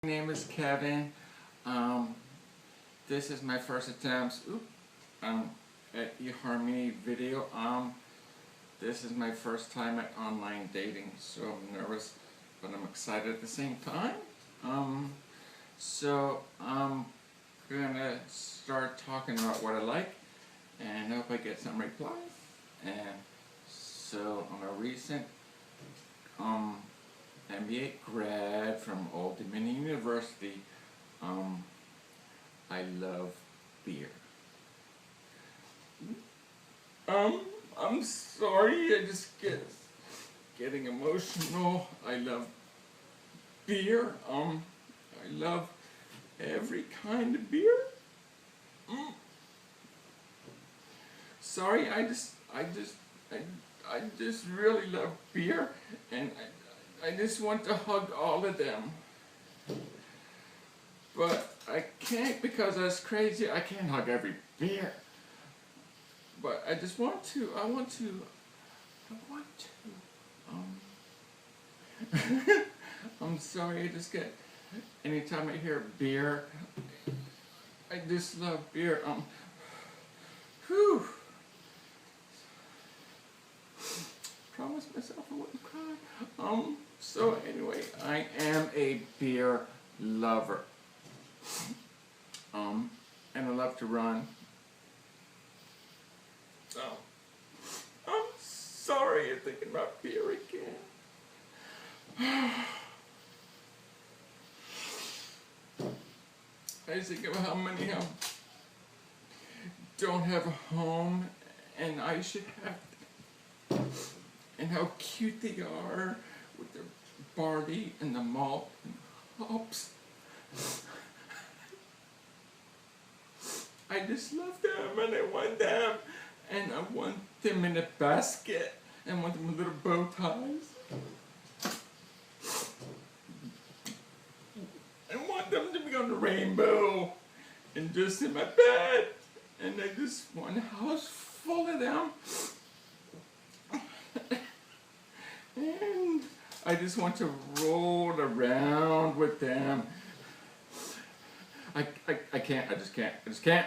My name is Kevin. This is my first attempt at eHarmony video. This is my first time at online dating, so I'm nervous, but I'm excited at the same time. So I'm gonna start talking about what I like, and I hope I get some replies. And so I'm a recent MBA grad from Old Dominion University. I love beer. I'm sorry, I just getting emotional. I love beer. I love every kind of beer. Sorry, I just really love beer, and I just want to hug all of them. But I can't because I was crazy. I can't hug every beer. But I just want to, I'm sorry, I just get, anytime I hear beer, I just love beer. Promised myself I wouldn't cry. So anyway, I am a beer lover. And I love to run. So, I'm sorry you're thinking about beer again. I think of how many don't have a home, and I should have, and how cute they are with their barley and the malt and hops. I just love them, and I want them, and I want them in a basket, and I want them with little bow ties. I want them to be on the rainbow, and just in my bed, and I just want a house full of them. And I just want to roll around with them. I just can't.